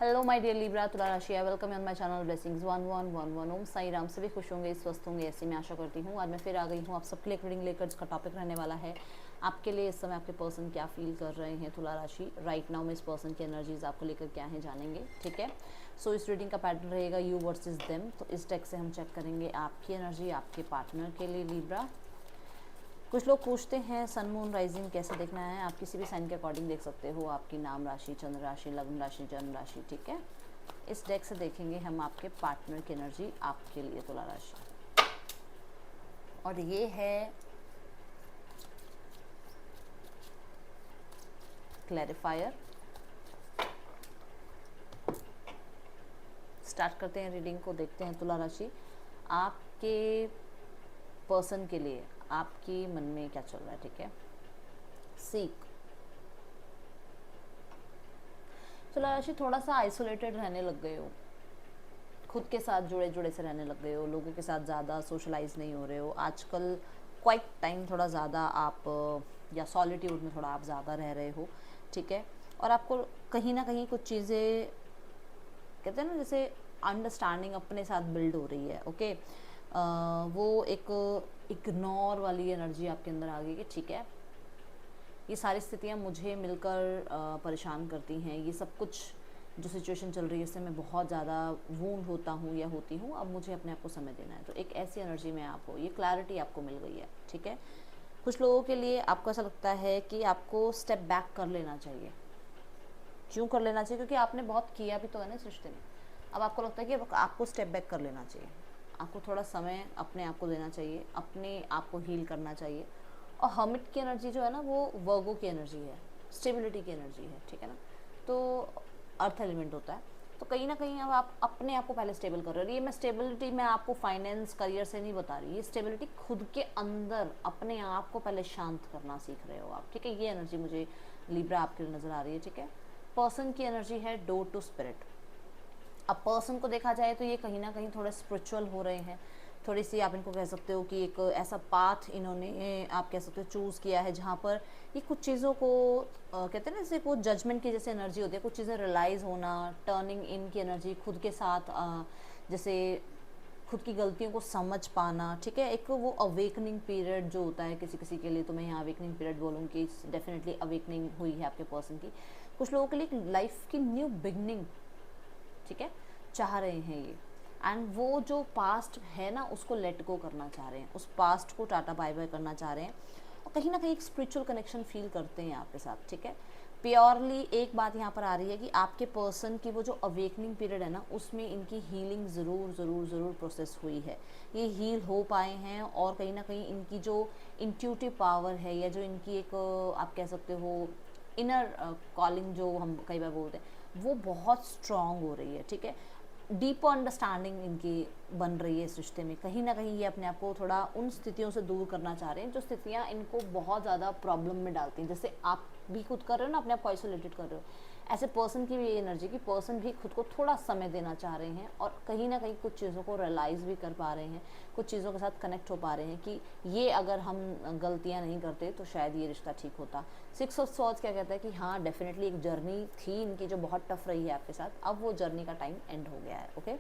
Hello my dear Libra तुला राशि, welcome on my channel blessings 1111। ओम साई राम। सभी खुश होंगे, स्वस्थ होंगे, ऐसी मैं आशा करती हूँ। आज मैं फिर आ गई हूँ आप सबके लिए रीडिंग लेकर, जिसका टॉपिक रहने वाला है आपके लिए इस समय आपके पर्सन क्या फील कर रहे हैं तुला राशि राइट नाउ में। इस पर्सन की एनर्जीज आपको लेकर क्या है जानेंगे, ठीक है। सो इस रीडिंग का पैटर्न रहेगा यू वर्सेस देम। तो इस डेक से हम चेक करेंगे आपकी एनर्जी आपके पार्टनर के लिए लिब्रा। कुछ लोग पूछते हैं सन मून राइजिंग कैसे देखना है। आप किसी भी साइन के अकॉर्डिंग देख सकते हो, आपकी नाम राशि, चंद्र राशि, लग्न राशि, जन्म राशि, ठीक है। इस डेक से देखेंगे हम आपके पार्टनर की एनर्जी आपके लिए तुला राशि। और ये है क्लैरिफायर। स्टार्ट करते हैं रीडिंग को, देखते हैं तुला राशि आपके पर्सन के लिए आपकी मन में क्या चल रहा है, ठीक है। सीक तुला राशि थोड़ा सा आइसोलेटेड रहने लग गए हो, खुद के साथ जुड़े जुड़े से रहने लग गए हो, लोगों के साथ ज़्यादा सोशलाइज नहीं हो रहे हो आजकल। क्वाइट टाइम थोड़ा ज़्यादा आप या सॉलिट्यूड में थोड़ा आप ज़्यादा रह रहे हो, ठीक है। और आपको कहीं ना कहीं कुछ चीज़ें कहते हैं ना, जैसे अंडरस्टैंडिंग अपने साथ बिल्ड हो रही है, ओके। वो एक इग्नोर वाली एनर्जी आपके अंदर आ गई कि ठीक है, ये सारी स्थितियाँ मुझे मिलकर परेशान करती हैं। ये सब कुछ जो सिचुएशन चल रही है इससे मैं बहुत ज़्यादा वूंड होता हूँ या होती हूँ। अब मुझे अपने आप को समय देना है। तो एक ऐसी एनर्जी में आप हो, ये क्लैरिटी आपको मिल गई है, ठीक है। कुछ लोगों के लिए आपको ऐसा लगता है कि आपको स्टेप बैक कर लेना चाहिए। क्यों कर लेना चाहिए? क्योंकि आपने बहुत किया भी तो है ना इस रिश्ते में। अब आपको लगता है कि अब आपको स्टेप बैक कर लेना चाहिए, आपको थोड़ा समय अपने आप को देना चाहिए, अपने आप को हील करना चाहिए। और हर्मिट की एनर्जी जो है ना, वो वर्गो की एनर्जी है, स्टेबिलिटी की एनर्जी है, ठीक है ना। तो अर्थ एलिमेंट होता है। तो कहीं ना कहीं अब आप अपने आप को पहले स्टेबल कर रहे हो। ये मैं स्टेबिलिटी मैं आपको फाइनेंस करियर से नहीं बता रही, ये स्टेबिलिटी खुद के अंदर अपने आप को पहले शांत करना सीख रहे हो आप, ठीक है। ये एनर्जी मुझे लिब्रा आपके लिए नज़र आ रही है, ठीक है। पर्सन की एनर्जी है डोर टू स्पिरिट। अब पर्सन को देखा जाए तो ये कहीं ना कहीं थोड़े स्पिरिचुअल हो रहे हैं, थोड़ी सी आप इनको कह सकते हो कि एक ऐसा पाथ इन्होंने आप कह सकते हो चूज़ किया है जहाँ पर ये कुछ चीज़ों को कहते हैं ना, जैसे वो जजमेंट की जैसे एनर्जी होती है, कुछ चीज़ें रियलाइज़ होना, टर्निंग इन की एनर्जी, खुद के साथ जैसे खुद की गलतियों को समझ पाना, ठीक है। एक वो अवेकनिंग पीरियड जो होता है किसी किसी के लिए, तो मैं यहाँ अवेकनिंग पीरियड बोलूँगी, डेफिनेटली अवेकनिंग हुई है आपके पर्सन की। कुछ लोगों के लिए लाइफ की न्यू बिगनिंग, ठीक है, चाह रहे हैं ये। एंड वो जो पास्ट है ना, उसको लेट गो करना चाह रहे हैं, उस पास्ट को टाटा बाय बाय करना चाह रहे हैं। और कहीं ना कहीं एक स्पिरिचुअल कनेक्शन फील करते हैं आपके साथ, ठीक है। प्योरली एक बात यहाँ पर आ रही है कि आपके पर्सन की वो जो अवेकनिंग पीरियड है ना, उसमें इनकी हीलिंग ज़रूर ज़रूर ज़रूर प्रोसेस हुई है, ये हील हो पाए हैं। और कहीं ना कहीं इनकी जो इंट्यूटिव पावर है, या जो इनकी एक आप कह सकते हो इनर कॉलिंग जो हम कई बार बोलते हैं, वो बहुत स्ट्रांग हो रही है, ठीक है। डीपर अंडरस्टैंडिंग इनकी बन रही है इस रिश्ते में। कहीं ना कहीं ये अपने आप को थोड़ा उन स्थितियों से दूर करना चाह रहे हैं जो स्थितियाँ इनको बहुत ज़्यादा प्रॉब्लम में डालती हैं। जैसे आप भी खुद कर रहे हो ना, अपने आप को आइसोलेटेड कर रहे हो, ऐसे पर्सन की भी ये एनर्जी की पर्सन भी खुद को थोड़ा समय देना चाह रहे हैं। और कहीं ना कहीं कुछ चीज़ों को रियलाइज़ भी कर पा रहे हैं, कुछ चीज़ों के साथ कनेक्ट हो पा रहे हैं कि ये अगर हम गलतियाँ नहीं करते तो शायद ये रिश्ता ठीक होता। सिक्स ऑफ सॉर्ड्स क्या कहता है कि हाँ, डेफिनेटली एक जर्नी थी इनकी जो बहुत टफ रही है आपके साथ, अब वो जर्नी का टाइम एंड हो गया है, ओके।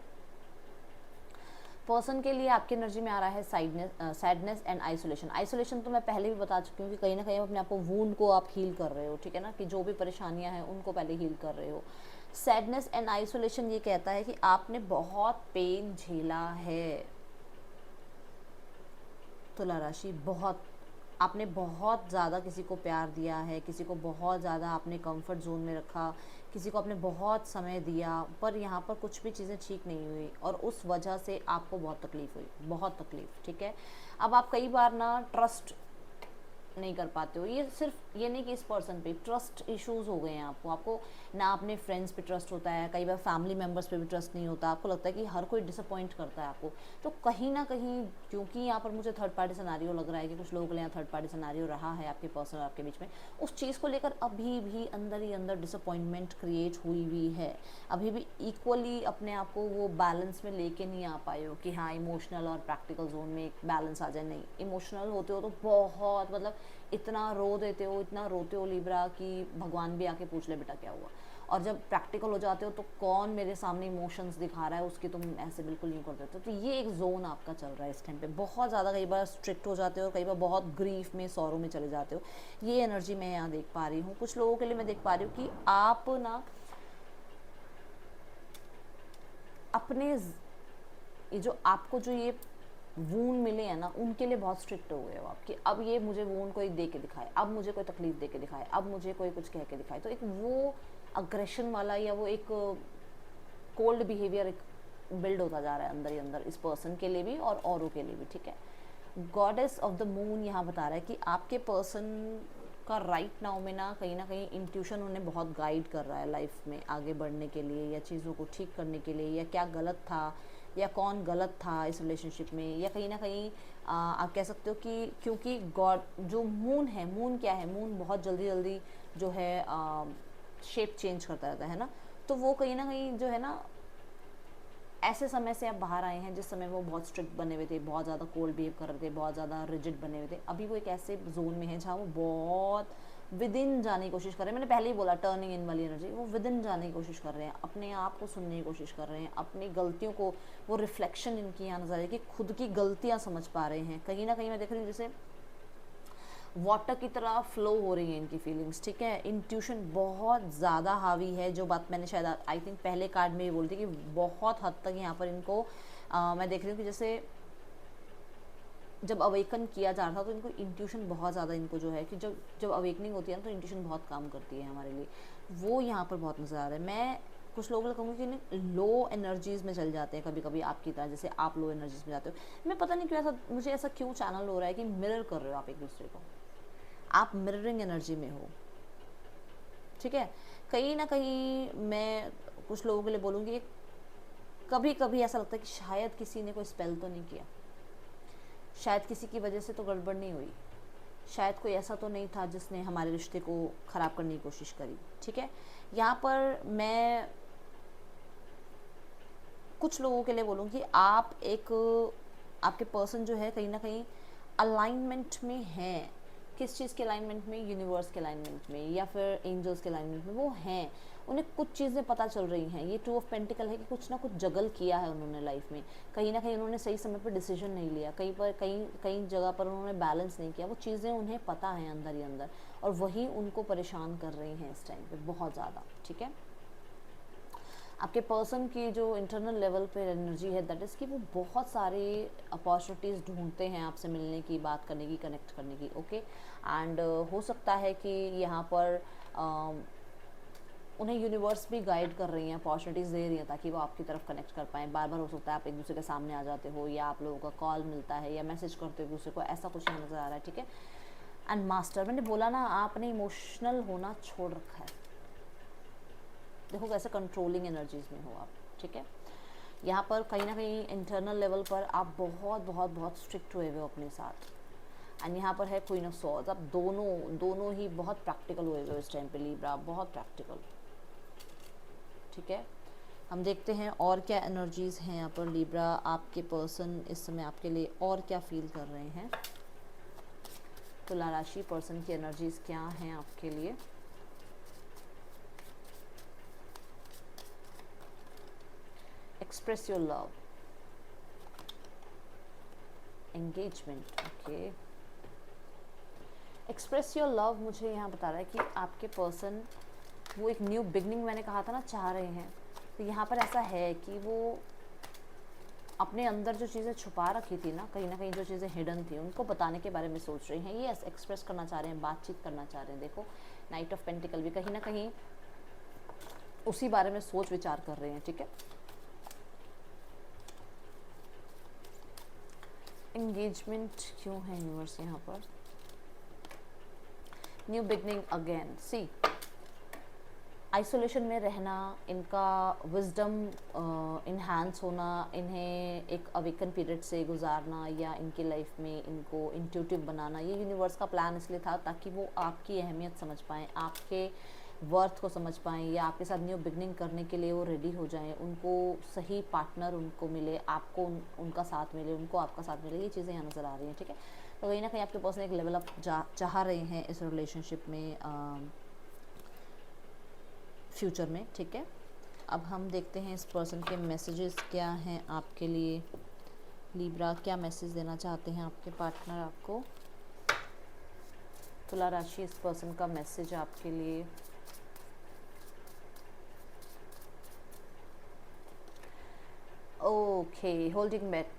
पर्सन के लिए आपकी एनर्जी में आ रहा है सैडनेस एंड आइसोलेशन। आइसोलेशन तो मैं पहले भी बता चुकी हूँ कि कहीं ना कहीं अपने आप को वूंड को आप हील कर रहे हो, ठीक है ना, कि जो भी परेशानियां हैं उनको पहले हील कर रहे हो। सैडनेस एंड आइसोलेशन ये कहता है कि आपने बहुत पेन झेला है तुला राशि, बहुत आपने बहुत ज़्यादा किसी को प्यार दिया है, किसी को बहुत ज़्यादा आपने कंफर्ट जोन में रखा, किसी को आपने बहुत समय दिया, पर यहाँ पर कुछ भी चीज़ें ठीक नहीं हुई और उस वजह से आपको बहुत तकलीफ़ हुई, बहुत तकलीफ़, ठीक है। अब आप कई बार ना ट्रस्ट नहीं कर पाते हो। ये सिर्फ ये नहीं कि इस पर्सन पे ट्रस्ट इश्यूज हो गए हैं आपको ना अपने फ्रेंड्स पे ट्रस्ट होता है, कई बार फैमिली मेम्बर्स पे भी ट्रस्ट नहीं होता, आपको लगता है कि हर कोई डिसअपॉइंट करता है आपको। तो कहीं ना कहीं क्योंकि यहाँ पर मुझे थर्ड पार्टी सिनारियो लग रहा है कि कुछ लोगों के लिए यहाँ थर्ड पार्टी सिनारियो रहा है आपके पर्सन और आपके बीच में, उस चीज़ को लेकर अभी भी अंदर ही अंदर डिसअपॉइंटमेंट क्रिएट हुई हुई है। अभी भी इक्वली अपने आप को वो बैलेंस में लेके नहीं आ पाए हो कि हाँ इमोशनल और प्रैक्टिकल जोन में एक बैलेंस आ जाए। नहीं, इमोशनल होते हो तो बहुत मतलब इतना रो देते हो, इतना रोते हो लिब्रा कि भगवान भी आके पूछ ले बेटा क्या हुआ। और जब प्रैक्टिकल हो जाते हो तो कौन मेरे सामने इमोशंस दिखा रहा है उसकी तुम ऐसे बिल्कुल नहीं कर देते। तो ये एक जोन आपका चल रहा है इस टाइम पे, बहुत ज़्यादा कई बार स्ट्रिक्ट हो जाते हो और कई बार बहुत ग्रीफ में, सौरों में चले जाते हो। ये एनर्जी मैं यहाँ देख पा रही हूँ। कुछ लोगों के लिए मैं देख पा रही हूँ कि आप ना अपने ये जो आपको जो ये वूंड मिले हैं ना, उनके लिए बहुत स्ट्रिक्ट हो गए हो आप कि अब ये मुझे वूंड कोई दे के दिखाए, अब मुझे कोई तकलीफ दे के दिखाए, अब मुझे कोई कुछ कह के दिखाए। तो एक वो अग्रेशन वाला या वो एक कोल्ड बिहेवियर एक बिल्ड होता जा रहा है अंदर ही अंदर, इस पर्सन के लिए भी और औरों के लिए भी, ठीक है। गॉडेस ऑफ द मून यहाँ बता रहा है कि आपके पर्सन का राइट नाउ में ना कहीं इंट्यूशन उन्हें बहुत गाइड कर रहा है लाइफ में आगे बढ़ने के लिए, या चीज़ों को ठीक करने के लिए, या क्या गलत था या कौन गलत था इस रिलेशनशिप में, या कहीं ना कहीं आप कह सकते हो कि क्योंकि गॉड जो मून है, मून क्या है, मून बहुत जल्दी जल्दी जो है शेप चेंज करता रहता है ना। तो वो कहीं ना कहीं जो है ना ऐसे समय से आप बाहर आए हैं जिस समय वो बहुत स्ट्रिक्ट बने हुए थे, बहुत ज़्यादा कोल्ड बिहेव कर रहे थे, बहुत ज़्यादा रिजिड बने हुए थे। अभी वो एक ऐसे जोन में है जहाँ वो बहुत विद इन जाने की कोशिश कर रहे हैं। मैंने पहले ही बोला टर्निंग इन वाली एनर्जी, वो विद इन जाने की कोशिश कर रहे हैं, अपने आप को सुनने की कोशिश कर रहे हैं, अपनी गलतियों को, वो रिफ्लेक्शन इनकी यहाँ नजर आ रही है कि खुद की गलतियाँ समझ पा रहे हैं। कहीं ना कहीं मैं देख रही हूँ जैसे वाटर की तरह फ्लो हो रही है इनकी फीलिंग्स, ठीक है। इंट्यूशन बहुत ज़्यादा हावी है, जो बात मैंने शायद आई थिंक पहले कार्ड में ये बोलती कि बहुत हद तक यहाँ पर इनको मैं देख रही हूँ कि जैसे जब अवेकन किया जा रहा था तो इनको इंट्यूशन बहुत ज़्यादा, इनको जो है कि जब जब अवेकनिंग होती है ना तो इंट्यूशन बहुत काम करती है हमारे लिए, वो यहाँ पर बहुत नज़र आ रहा है। मैं कुछ लोगों को कहूँगी कि लो एनर्जीज़ में चल जाते हैं कभी कभी आपकी तरह, जैसे आप लो एनर्जीज़ में जाते हो। मैं पता नहीं क्यों ऐसा, मुझे ऐसा क्यों चैनल हो रहा है कि मिरर कर रहे हो आप एक दूसरे को, आप मिररिंग एनर्जी में हो, ठीक है। कहीं ना कहीं मैं कुछ लोगों के लिए बोलूँगी, कभी कभी ऐसा लगता है कि शायद किसी ने कोई स्पेल तो नहीं किया, शायद किसी की वजह से तो गड़बड़ नहीं हुई, शायद कोई ऐसा तो नहीं था जिसने हमारे रिश्ते को ख़राब करने की कोशिश करी, ठीक है। यहाँ पर मैं कुछ लोगों के लिए बोलूँगी, आप एक आपके पर्सन जो है कहीं ना कहीं अलाइनमेंट में हैं। किस चीज़ के अलाइनमेंट में? यूनिवर्स के अलाइनमेंट में या फिर एंजल्स के अलाइनमेंट में वो हैं। उन्हें कुछ चीज़ें पता चल रही हैं। ये टू ऑफ पेंटिकल है कि कुछ ना कुछ जगल किया है उन्होंने लाइफ में, कहीं ना कहीं उन्होंने सही समय पर डिसीजन नहीं लिया, कई जगह पर उन्होंने बैलेंस नहीं किया। वो चीज़ें उन्हें पता है अंदर ही अंदर, और वही उनको परेशान कर रही हैं इस टाइम पर बहुत ज़्यादा, ठीक है। आपके पर्सन की जो इंटरनल लेवल पे एनर्जी है दैट इज़ कि वो बहुत सारे अपॉर्चुनिटीज़ ढूंढते हैं आपसे मिलने की, बात करने की, कनेक्ट करने की, ओके। एंड हो सकता है कि यहाँ पर उन्हें यूनिवर्स भी गाइड कर रही हैं, अपॉर्चुनिटीज़ दे रही हैं ताकि वो आपकी तरफ कनेक्ट कर पाएँ। बार बार हो सकता है आप एक दूसरे के सामने आ जाते हो, या आप लोगों का कॉल मिलता है, या मैसेज करते हो एक दूसरे को, ऐसा कुछ यहाँ नज़र आ रहा है, ठीक है। एंड मास्टर, मैंने बोला ना आपने इमोशनल होना छोड़ रखा है। देखो कैसे कंट्रोलिंग एनर्जीज में हो आप, ठीक है। यहाँ पर कहीं ना कहीं इंटरनल लेवल पर आप बहुत बहुत बहुत स्ट्रिक्ट हुए हो अपने साथ। एंड यहाँ पर है क्वीन ऑफ सॉर्ड्स, आप दोनों ही बहुत प्रैक्टिकल हुए हो इस टाइम पे लिब्रा, बहुत प्रैक्टिकल, ठीक है। हम देखते हैं और क्या एनर्जीज हैं यहाँ पर लिब्रा। आपके पर्सन इस समय आपके लिए और क्या फील कर रहे हैं। तुला राशि पर्सन की एनर्जीज क्या हैं आपके लिए। Express your love, engagement, okay. Express your love मुझे यहाँ बता रहा है कि आपके पर्सन वो एक न्यू बिगनिंग, मैंने कहा था ना, चाह रहे हैं। तो यहाँ पर ऐसा है कि वो अपने अंदर जो चीज़ें छुपा रखी थी ना कहीं जो चीज़ें हिडन थी उनको बताने के बारे में सोच रही हैं। ये एक्सप्रेस करना चाह रहे हैं, बातचीत करना चाह रहे हैं। देखो नाइट ऑफ पेंटिकल भी कहीं ना कहीं उसी बारे में सोच विचार कर रहे हैं, ठीक है। एंगेजमेंट क्यों है यूनिवर्स यहाँ पर। न्यू बिगनिंग अगेन, सी आइसोलेशन में रहना, इनका विजडम इन्हांस होना, इन्हें एक अवेकन पीरियड से गुजारना, या इनकी लाइफ में इनको इंट्यूटिव बनाना, ये यूनिवर्स का प्लान इसलिए था ताकि वो आपकी अहमियत समझ पाएँ, आपके वर्थ को समझ पाएँ, या आपके साथ न्यू बिगनिंग करने के लिए वो रेडी हो जाएं। उनको सही पार्टनर उनको मिले, आपको उनका साथ मिले, उनको आपका साथ मिले। ये चीज़ें यहाँ नज़र आ रही हैं, ठीक है। तो कहीं ना कहीं आपके पर्सन एक लेवल अप चाह रहे हैं इस रिलेशनशिप में। फ्यूचर में, ठीक है। अब हम देखते हैं इस पर्सन के मैसेजेस क्या हैं आपके लिए। लिब्रा, क्या मैसेज देना चाहते हैं आपके पार्टनर आपको। तुला राशि, इस पर्सन का मैसेज आपके लिए। ओके, होल्डिंग बैक,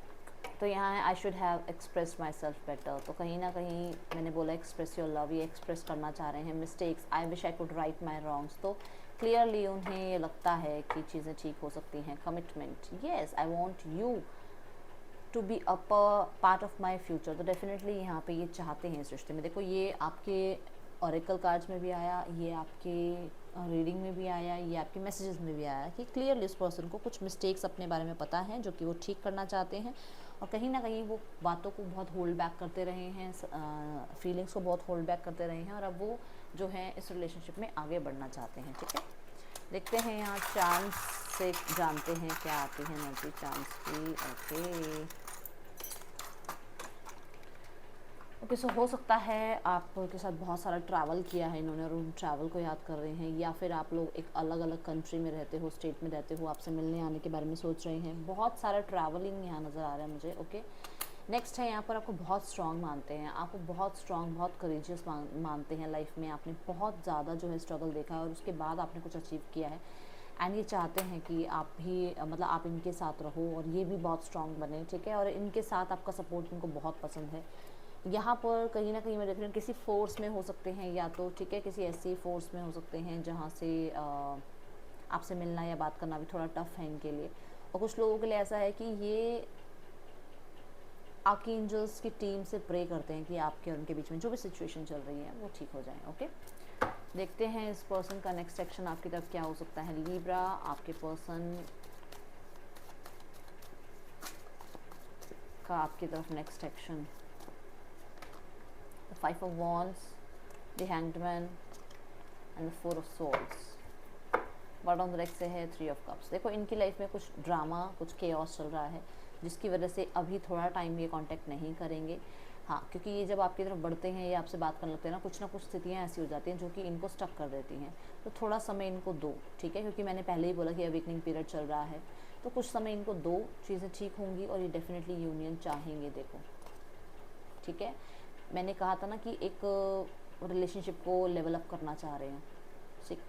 तो यहाँ है I should have express my self better. तो कहीं ना कहीं मैंने बोला एक्सप्रेस योर लव, ये एक्सप्रेस करना चाह रहे हैं। Mistakes, I wish I could write my wrongs, तो क्लियरली उन्हें ये लगता है कि चीज़ें ठीक हो सकती हैं। Commitment, yes I want you to be a part of my future, तो डेफिनेटली यहाँ पे ये चाहते हैं इस रिश्ते में। देखो ये आपके ऑरेकल कार्ड्स में भी आया, ये आपके रीडिंग में भी आया, ये आपके मैसेजेस में भी आया कि क्लियरली इस पर्सन को कुछ मिस्टेक्स अपने बारे में पता है जो कि वो ठीक करना चाहते हैं, और कहीं ना कहीं वो बातों को बहुत होल्ड बैक करते रहे हैं, फीलिंग्स को बहुत होल्ड बैक करते रहे हैं, और अब वो जो है इस रिलेशनशिप में आगे बढ़ना चाहते हैं, ठीक है। देखते हैं यहाँ चांस से जानते हैं क्या आती है एनर्जी चांस की। ओके, सो हो सकता है आपके साथ बहुत सारा ट्रैवल किया है इन्होंने और उन ट्रैवल को याद कर रहे हैं, या फिर आप लोग एक अलग अलग कंट्री में रहते हो, स्टेट में रहते हो, आपसे मिलने आने के बारे में सोच रहे हैं। बहुत सारा ट्रैवलिंग यहाँ नज़र आ रहा है मुझे। ओके, नेक्स्ट है यहाँ पर आपको बहुत स्ट्रांग मानते हैं, आपको बहुत स्ट्रांग, बहुत करेजियस मानते हैं लाइफ में। आपने बहुत ज़्यादा जो है स्ट्रगल देखा है और उसके बाद आपने कुछ अचीव किया है, एंड ये चाहते हैं कि आप भी मतलब आप इनके साथ रहो और ये भी बहुत स्ट्रांग बने, ठीक है। और इनके साथ आपका सपोर्ट इनको बहुत पसंद है। यहाँ पर कहीं ना कहीं मैं देख रही हूँ किसी फोर्स में हो सकते हैं, या तो ठीक है किसी ऐसी फोर्स में हो सकते हैं जहाँ से आपसे मिलना या बात करना भी थोड़ा टफ है इनके लिए। और कुछ लोगों के लिए ऐसा है कि ये आर्कएंजल्स की टीम से प्रे करते हैं कि आपके और उनके बीच में जो भी सिचुएशन चल रही है वो ठीक हो जाए। ओके, देखते हैं इस पर्सन का नेक्स्ट सेक्शन आपकी तरफ क्या हो सकता है। लिब्रा, आपके पर्सन का आपकी तरफ next action, the 5 of wands, the hanged man and the 4 of swords। Bottom direct से है 3 of cups। देखो इनकी लाइफ में कुछ ड्रामा, कुछ केओस चल रहा है जिसकी वजह से अभी थोड़ा टाइम ये कांटेक्ट नहीं करेंगे। हाँ, क्योंकि ये जब आपकी तरफ बढ़ते हैं या आपसे बात करने लगते हैं ना कुछ स्थितियाँ ऐसी हो जाती हैं जो कि इनको स्टक कर देती हैं, तो थोड़ा समय इनको दो, ठीक है। क्योंकि मैंने पहले ही बोला कि अवेकनिंग पीरियड चल रहा है, तो कुछ समय इनको दो, चीज़ें ठीक होंगी और ये डेफिनेटली यूनियन चाहेंगे। देखो, ठीक है, मैंने कहा था ना कि एक रिलेशनशिप को लेवल अप करना चाह रहे हैं,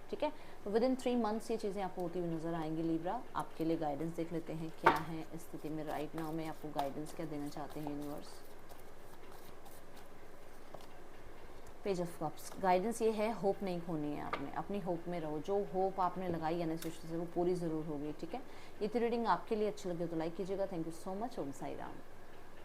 ठीक है। तो विद इन 3 मंथ्स ये चीज़ें आपको होती हुई नज़र आएंगी। लिब्रा, आपके लिए गाइडेंस देख लेते हैं क्या है इस स्थिति में राइट नाउ में, आपको गाइडेंस क्या देना चाहते हैं universe. Page of cups, guidance ये है होप नहीं खोनी है आपने, अपनी होप में रहो। जो होप आपने लगाई है ना इस रिश्ते से वो पूरी ज़रूर होगी, ठीक है। ये रीडिंग आपके लिए अच्छी लगे तो लाइक कीजिएगा। Thank you so much. Om Sai Ram.